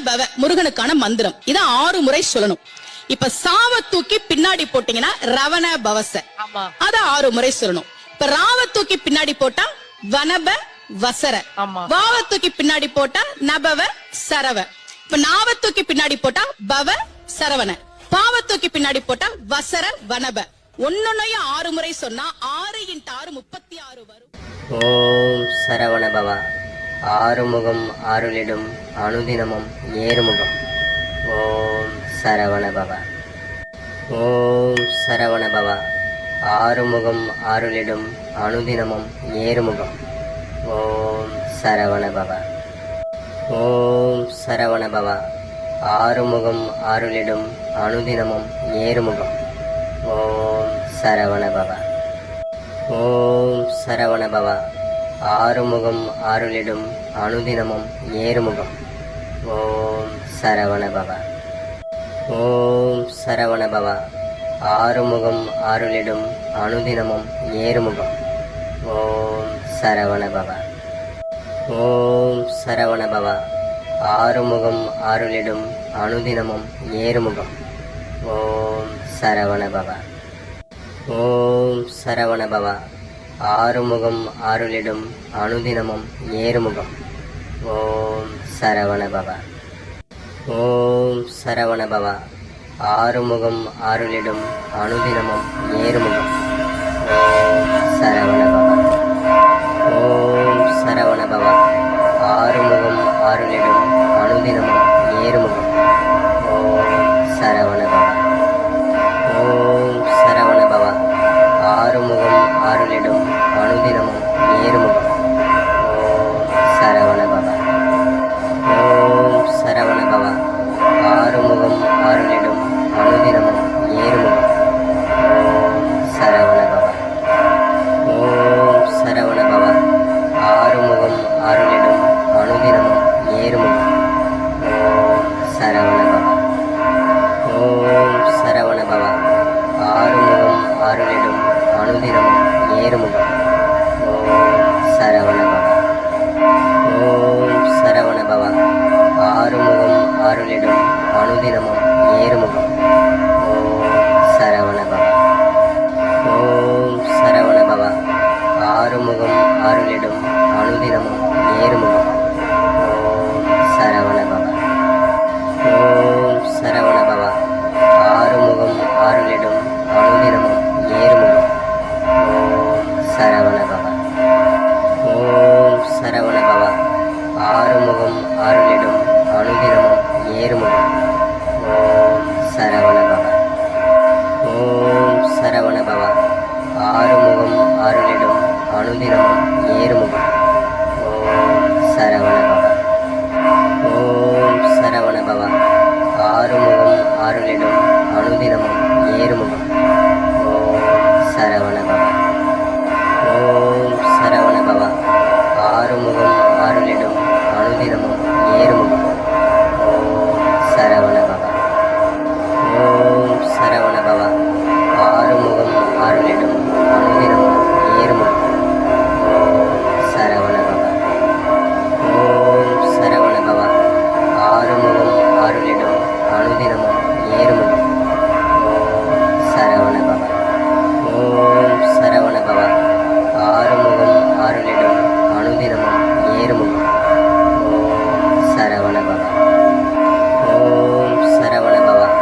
பவ முருகனுக்கான மந்திரம். இத 6 முறை சொல்லணும். இப்ப சாவ தூக்கி பின்னாடி போட்டீங்கன்னா ரவண பவச, அத 6 முறை சொல்லணும். இப்ப ராவ தூக்கி பின்னாடி போட்டா வனப வசர, வாவ தூக்கி பின்னாடி போட்டா நபவ சரவ, இப்ப நாவ தூக்கி பின்னாடி போட்டா பவ சரவண, பாவ தூக்கி பின்னாடி போட்டா வசர வனப. ஒன்னொன்னையும் 6 முறை சொன்னா 6 × 6 36 வரும். ஓம் சரவண பவ. ஆறுமுகம் அருளிடும் அனுதினமும் ஏறுமுகம். ஓம் சரவண பவ. ஓம் சரவண பவ. ஆறுமுகம் அருளிடும் அனுதினமும் ஏறுமுகம். ஓம் சரவண பவ. ஓம் சரவண பவ. ஆறுமுகம் அருளிடும் அனுதினமும் ஏறுமுகம். ஓம் சரவண பவ. ஓம் சரவண பவ. ஆறுமுகம் அருளிடும் அனுதினமும் ஏறுமுகம். ஓம் சரவண பவ. ஓம் சரவண பவ. ஆறுமுகம் அருளிடும் அனுதினமும் ஏறுமுகம். ஓம் சரவண பவ. ஓம் சரவண பவ. ஆறுமுகம் அருளிடும் அனுதினமும் ஏறுமுகம். ஓம் சரவண பவ. ஓம் சரவண பவ. ஆறுமுகம் அருளிடும் அனுதினமும் ஏறுமுகம். ஓம் சரவண பவ. ஓம் சரவண பவ. ஆறுமுகம் அருளிடும் அனுதினமும் ஏறுமுகம். ஓம் சரவண பவ. ஓம் சரவண பவ. ஆறுமுகம் அருளிடும் அனுதினமும் ஏறுமுகம். ஓம் சரவண பவ. ஓம் சரவண பவ. ஆறுமுகம் அருளிடும் அனுதினமும் ஏறுமுகம். ஓம் சரவண பவ. ஓம் சரவண பவ. ஆறுமுகம் அருளிடும் அனுதினமும் ஏறுமுகம். ஓம் சரவண பவ. ஓம் சரவண பவ. ஆறுமுகம் அருளிடும் அனுதினமும் ஏறுமுகம். ஓம் சரவண பவ. ஓம் சரவண பவ. ஆறுமுகம் அருளிடும் அனுதினமும் ஏறுமுகம். ஓம் சரவண பவ. ஓம் சரவண பவ. ஆறுமுகம் அருளிடும் அனுதினமும் ஏறுமுகம். ஓம் சரவண பவ. ஓம் சரவண பவ. ஆறுமுகம் அருளிடும் அனுதினமும் ஏறுமுகம். ஓம் சரவண பவ. ஓம் சரவண பவ. ஆறுமுகம் அருளிடும் அனுதினமும் ஏறுமுகம். ஓம் சரவண பவ. ஓம் சரவண பவ. ஆறுமுகம் அருளிடும் அனுதினமும் ஏறுமுகம். ஓம் சரவண பவ. ஓம் சரவண பவ. ஆறுமுகம் அருளிடும் அனுதினமும் ஏறுமுகம். ஓம் சரவண பவ. ஓம் சரவண பவ. ஆறுமுகம் அருளிடும் அனுதினமும் ஏறுமுகம். ஓம் சரவண பவ. ஓம் சரவண பவ. ஆறுமுகம் அருளிடும் அனுதினமும் ஏறுமுகம். ஓம் சரவண பவ. ஓம் சரவண பவ. ஆறுமுகம் அருளிடும் அனுதினமும் ஏறுமுகம். ஓம் சரவண பவ. ஓம் சரவண பவ. ஆறுமுகம் அருளிடும் அனுதினமும் ஏறுமுகம். ஓம் சரவண பவ. ஓம் சரவண பவ. ஆறுமுகம் அருளிடும் அனுதினமும் ஏறுமுகம். ஓம் சரவண பவ. ஓம் சரவண பவ.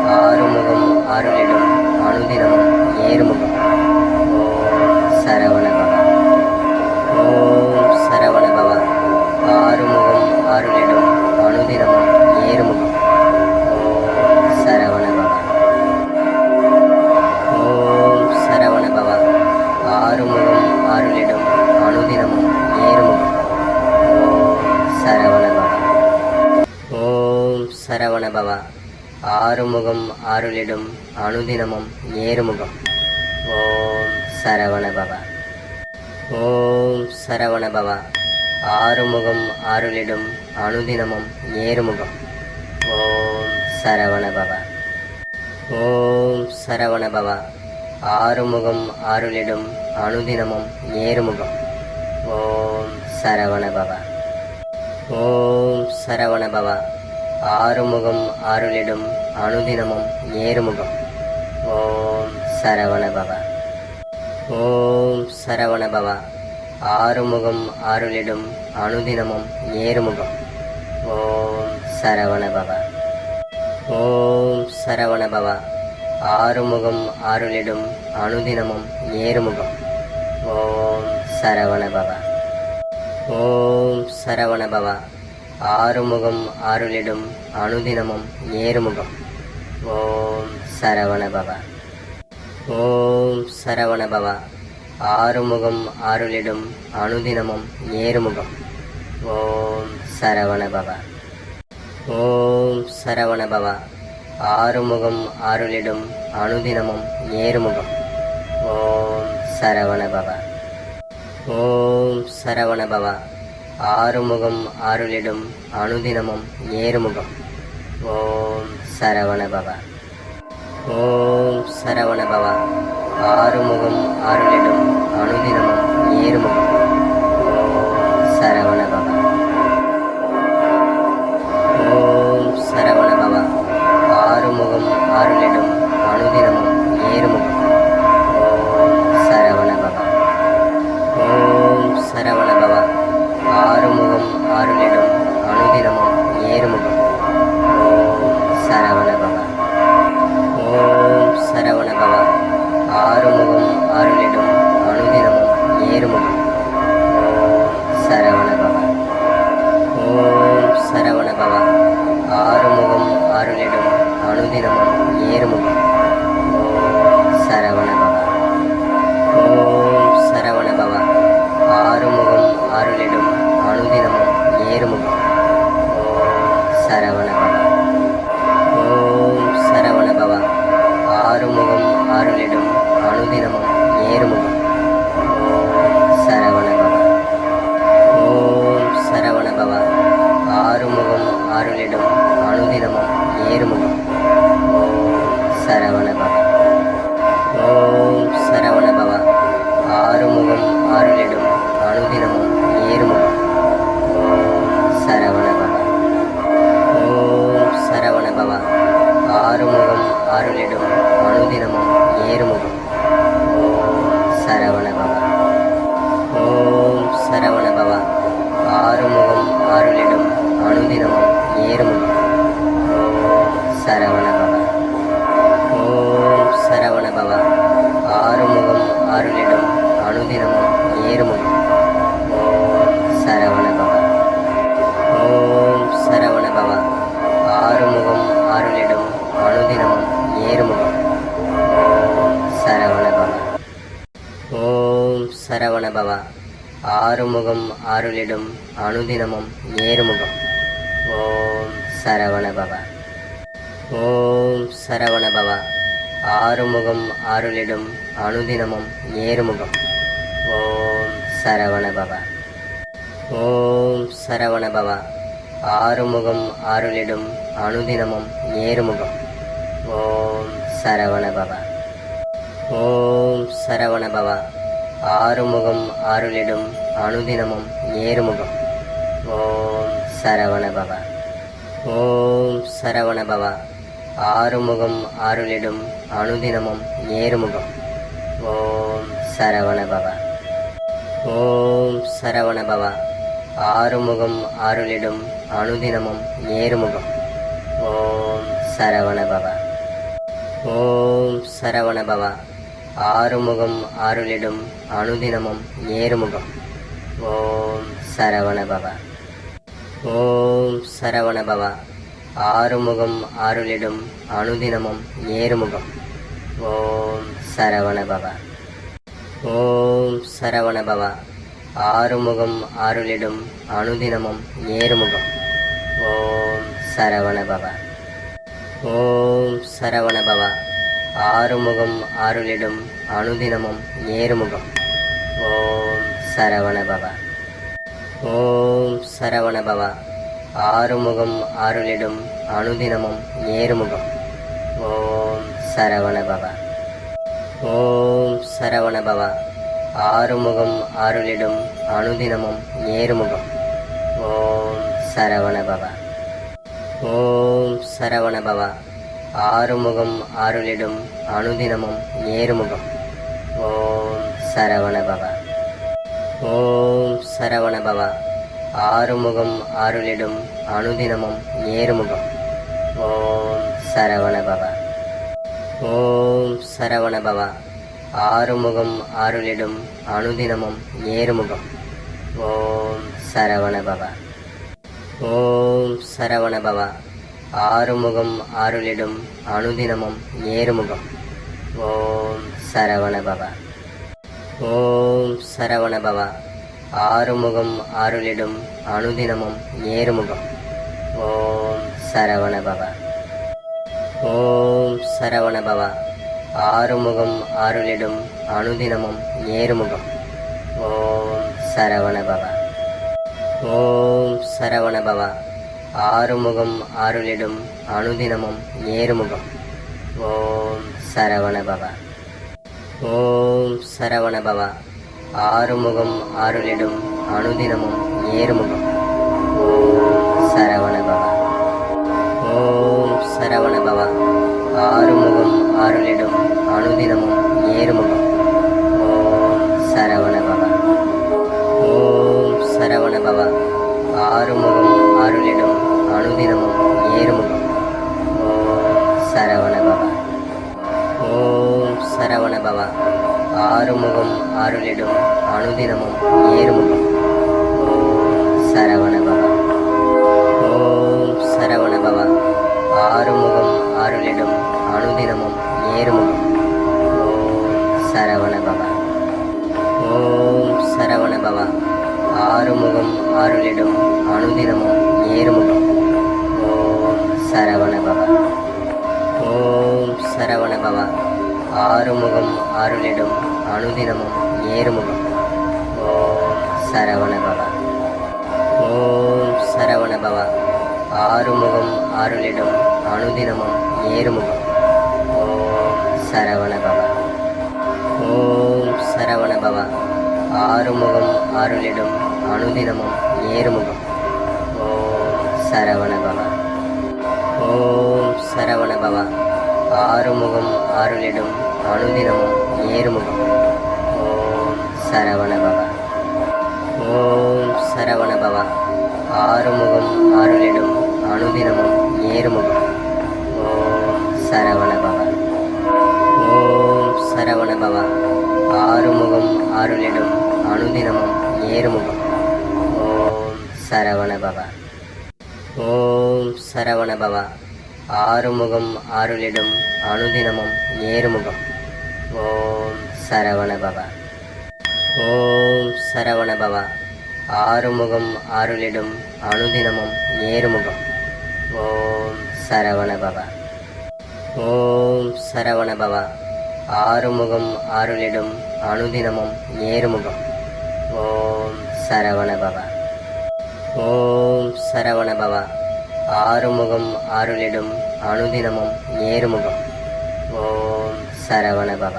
ஆறுமுகம் அருளிடும் அனுதினமும் ஏறுமுகம். ஓம் சரவண பவ. ஓம் சரவண பவ. ஆறுமுகம் அருளிடும் அனுதினமும் ஏறுமுகம். ஓம் சரவண பவ. ஓம் சரவண பவ. ஆறுமுகம் அருளிடும் அனுதினமும் ஏறுமுகம். ஓம் சரவண பவ. ஓம் சரவண பவ. ஆறுமுகம் அருளிடும் அனுதினமும் ஏறுமுகம். ஓம் சரவண பவ. ஓம் சரவண பவ. ஆறுமுகம் அருளிடும் அனுதினமும் ஏறுமுகம். ஓம் சரவண பவ. ஓம் சரவண பவ. ஆறுமுகம் அருளிடும் அனுதினமும் ஏறுமுகம். ஓம் சரவண பவ. ஓம் சரவண பவ. ஆறுமுகம் அருளிடும் அனுதினமும் ஏறுமுகம். ஓம் சரவண பவ. ஓம் சரவண பவ. ஆறுமுகம் அருளிடும் அனுதினமும் ஏறுமுகம். ஓம் சரவண பவ. ஓம் சரவண பவ. ஆறுமுகம் அருளிடும் அனுதினமும் ஏறுமுகம். ஓம் சரவண பவ. ஓம் சரவண பவ. ஆறுமுகம் அருளிடும் அனுதினமும் ஏறுமுகம். ஓம் சரவண பவ. ஓம் சரவண பவ. ஆறுமுகம் அருளிடும் அனுதினமும் ஏறுமுகம். ஓம் சரவண பவ. ஓம் சரவண பவ. ஆறுமுகம் அருளிடும் அனுதினமும் ஏறுமுகம். ஓம் சரவண பவ. ஓம் சரவண பவ. ஆறுமுகம் அருளிடும் அனுதினமும் ஏறுமுகம். ஓம் சரவண பவ. ஓம் சரவண பவ. ஆறுமுகம் அருளிடும் அனுதினமும் ஏறுமுகம். ஓம் சரவண பவ. ஓம் சரவண பவ. ஆறுமுகம் அருளிடும் அனுதினமும் ஏறுமுகம். ஓம் சரவண பவ. ஓம் சரவண பவ. ஆறுமுகம் அருளிடும் அனுதினமும் ஏறுமுகம். ஓம் சரவண பவ. ஓம் சரவண பவ. ஆறுமுகம் அருளிடும் அனுதினமும் ஏறுமுகம். ஓம் சரவண பவ. ஓம் சரவண பவ. ஆறுமுகம் அருளிடும் அனுதினமும் ஏறுமுகம். ஓம் சரவண பவ. ஓம் சரவண பவ. ஆறுமுகம் அருளிடும் அனுதினமும் ஏறுமுகம். ஓம் சரவண பவ. ஓம் சரவண பவ. ஆறுமுகம் அருளிடும் அனுதினமும் ஏறுமுகம். ஓம் சரவண பவ. ஓம் சரவண பவ. ஆறுமுகம் அருளிடும் அனுதினமும் ஏறுமுகம். ஓம் சரவண பவ. ஓம் சரவண பவ. ஆறுமுகம் அருளிடும் அனுதினமும் ஏறுமுகம். ஓம் சரவண பவ. ஓம் சரவண பவ. ஆறுமுகம் அருளிடும் அனுதினமும் ஏறுமுகம். ஓம் சரவண பவ. ஓம் சரவண பவ. ஆறுமுகம் அருளிடும் அனுதினமும் ஏறுமுகம். ஓம் சரவண பவ. ஓம் சரவண பவ. ஆறுமுகம் அருளிடும் அனுதினமும் ஏறுமுகம். ஓம் சரவண பவ. ஓம் சரவண பவ. ஆறுமுகம் அருளிடும் அனுதினமும் ஏறுமுகம். ஓம் சரவண பவ. ஓம் சரவண பவ. ஆறுமுகம் அருளிடும் அனுதினமும் ஏறுமுகம். ஓம் சரவண பவ. ஓம் சரவண பவ. ஆறுமுகம் அருளிடும் அனுதினமும் ஏறுமுகம். ஓம் சரவண பவ. ஓம் சரவண பவ. ஆறுமுகம் அருளிடும் அனுதினமும் ஏறுமுகம். ஓம் சரவண பவ. ஓம் சரவண பவ. ஆறுமுகம் அருளிடும் அனுதினமும் ஏறுமுகம். ஓம் சரவண பவ. ஓம் சரவண பவ. ஆறுமுகம் அருளிடும் அனுதினமும் ஏறுமுகம். ஓம் சரவண பவ. ஓம் சரவண பவ. ஆறுமுகம் அருளிடும் அனுதினமும் ஏறுமுகம். ஓம் சரவண பவ. ஓம் சரவண பவ. ஆறுமுகம் அருளிடும் அனுதினமும் ஏறுமுகம். ஓம் சரவண பவ. ஓம் சரவண பவ. ஆறுமுகம் அருளிடும் அனுதினமும் ஏறுமுகம். ஓம் சரவண பவ. ஓம் சரவண பவ. ஆறுமுகம் அருளிடும் அனுதினமும் ஏறுமுகம். ஓம் சரவண பவ. ஓம் சரவண பவ. ஆறுமுகம் அருளிடும் அனுதினமும் ஏறுமுகம். ஓம் சரவண பவ. ஓம் சரவண பவ. ஆறுமுகம் அருளிடும் அனுதினமும் ஏறுமுகம். ஓம் சரவண பவ. ஓம் சரவண பவ. ஆறுமுகம் அருளிடும் அனுதினமும் ஏறுமுகம். ஓம் சரவண பவ. ஓம் சரவண பவ. ஆறுமுகம் அருளிடும் அனுதினமும் ஏறுமுகம். ஓம் சரவண பவ. ஓம் சரவண பவ. ஆறுமுகம் அருளிடும் அனுதினமும் ஏறுமுகம். ஓம் சரவண பவ. ஓம் சரவண பவ. ஆறுமுகம் அருளிடும் அனுதினமும் ஏறுமுகம். ஓம் சரவண பவ. ஓம் சரவண பவ. ஆறுமுகம் அருளிடும் அனுதினமும் ஏறுமுகம். ஓம் சரவண பவ. ஓம் சரவண பவ. ஆறுமுகம் அருளிடும் அனுதினமும் ஏறுமுகம். ஓம் சரவண பவ. ஓம் சரவண பவ. ஆறுமுகம் அருளிடும் அனுதினமும் ஏறுமுகம். ஓம் சரவண பவ. ஓம் சரவண பவ. ஆறுமுகம் அருளிடும் அனுதினமும் ஏறுமுகம். ஓம் சரவண பவ. ஓம் சரவண பவ. ஆறுமுகம் அருளிடும் அனுதினமும் ஏறுமுகம். ஓம் சரவண பவ. ஓம் சரவண பவ. ஆறுமுகம் அருளிடும் அனுதினமும் ஏறுமுகம். ஓம் சரவண பவ. ஓம் சரவண பவ. ஆறுமுகம் அருளிடும் அனுதினமும் ஏறுமுகம். ஓம் சரவண பவ. ஓம் சரவண பவ. ஆறுமுகம் அருளிடும் அனுதினமும் ஏறுமுகம். ஓம் சரவண பவ. ஓம் சரவண பவ. ஆறுமுகம் அருளிடும் அனுதினமும் ஏறுமுகம். ஓம் சரவண பவ. ஓம் சரவண பவ. ஆறுமுகம் அருளிடும் அனுதினமும் ஏறுமுகம். ஓம் சரவண பவ. ஓம் சரவண பவ. ஆறுமுகம் அருளிடும் அனுதினமும் ஏறுமுகம். ஓம் சரவண பவ. ஓம் சரவண பவ. ஆறுமுகம் அருளிடும் அனுதினமும் ஏறுமுகம். ஓம் சரவண பவ. ஓம் சரவண பவ. ஆறுமுகம் அருளிடும் அனுதினமும் ஏறுமுகம். ஓம் சரவண பவ. ஓம் சரவண பவ. ஆறுமுகம் அருளிடும் அனுதினமும் ஏறுமுகம். ஓம் சரவண பவ. ஓம் சரவண பவ. ஆறுமுகம் அருளிடும் அனுதினமும் ஏறுமுகம். ஓம் சரவண பவ. ஓம் சரவண பவ. ஆறுமுகம் அருளிடும் அனுதினமும் ஏறுமுகம். ஓம் சரவண பவ. ஓம் சரவண பவ. ஆறுமுகம் அருளிடும் அனுதினமும் ஏறுமுகம். ஓம் சரவண பவ. ஓம் சரவண பவ. ஆறுமுகம் அருளிடும் அனுதினமும் ஏறுமுகம். ஓம் சரவண பவ. ஓம் சரவண பவ. ஆறுமுகம் அருளிடும் அனுதினமும் ஏறுமுகம். ஓம் சரவண பவ. ஓம் சரவண பவ. ஆறுமுகம் அருளிடும் அனுதினமும் ஏறுமுகம். ஓம் சரவண பவ.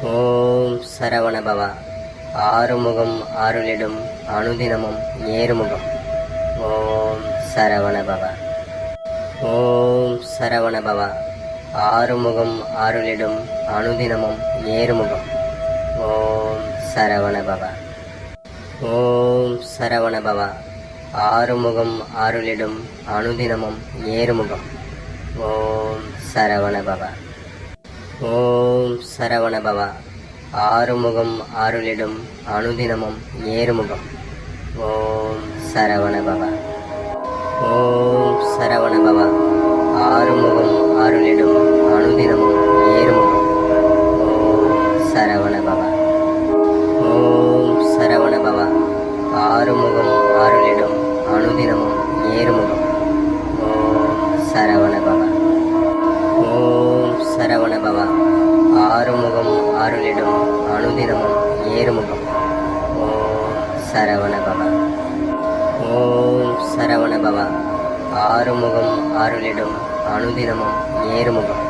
ஓம் சரவண பவ. ஆறுமுகம் அருளிடும் அனுதினமும் ஏறுமுகம். ஓம் சரவண பவ. ஓம் சரவண பவ. ஆறுமுகம் அருளிடும் அனுதினமும் ஏறுமுகம். ஓம் சரவண பவ. ஓம் சரவண பவ. ஆறுமுகம் அருளிடும் அனுதினமும் ஏறுமுகம். ஓம் சரவண பவ. ஓம் சரவண பவ. ஆறுமுகம் அருளிடும் அனுதினமும் ஏறுமுகம். ஓம் சரவண பவ. ஓம் சரவண பவ. ஆறுமுகம் அருளிடும் அனுதினமும் ஏறுமுகம். ஓம் சரவண பவ. ஓம் சரவண பவ. ஆறுமுகம் அருளிடும் அனுதினமும் ஏறுமுகம். ஓம் சரவண பவ. ஓம் சரவண பவ. ஆறுமுகம் அருளிடும் அனுதினமும் ஏறுமுகம். ஓம் சரவண பவ. ஓம் சரவண பவ. ஆறுமுகம் அருளிடும் அனுதினமும் ஏறுமுகம்.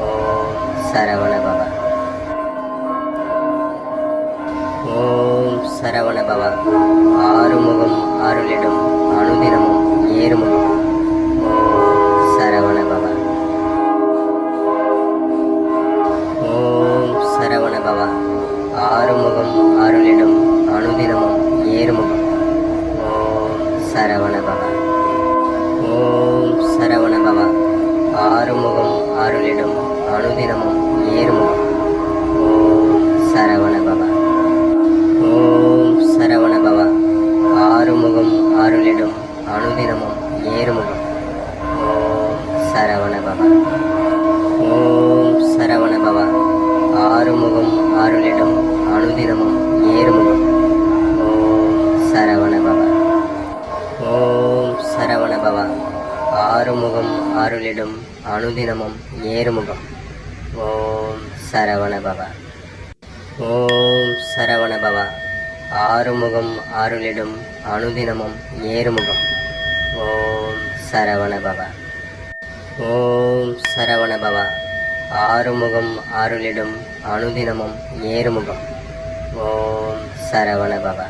ஓம் சரவண பவ. ஓம் சரவண பவ. ஆறுமுகம் அருளிடும் அனுதினமும் ஏறுமுகம். அனுதினமும் ஏறுமுகம். ஓம் சரவண பவ. ஓம் சரவண பவ. ஆறுமுகம் அருளிடும் அனுதினமும் ஏறுமுகம். ஓம் சரவண பவ. ஓம் சரவண பவ. ஆறுமுகம் அருளிடும் அனுதினமும் ஏறுமுகம். ஓம் சரவண பவ. ஓம் சரவண பவ. ஆறுமுகம் அருளிடும் அனுதினமும் ஏறுமுகம். ஓம் சரவண பவ. ஓம் சரவண பவ. ஆறுமுகம் அருளிடும் அனுதினமும் ஏறுமுகம். ஓம் சரவண பவ. ஓம் சரவண பவ. ஆறுமுகம் அருளிடும் அனுதினமும் ஏறுமுகம். ஓம் சரவண பவ.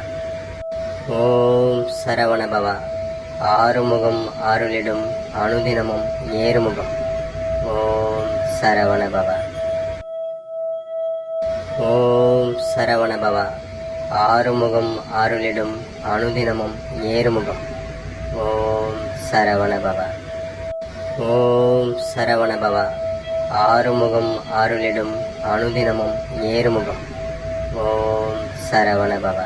ஓம் சரவண பவ. ஆறுமுகம் அருளிடும் அனுதினமும் ஏறுமுகம். ஓம் சரவண பவ. ஓம் சரவண பவ. ஆறுமுகம் அருளிடும் அனுதினமும் ஏறுமுகம். ஓம் சரவண பவ. ஓம் சரவண பவ. ஆறுமுகம் அருளிடும் அனுதினமும் ஏறுமுகம். ஓம் சரவண பவ.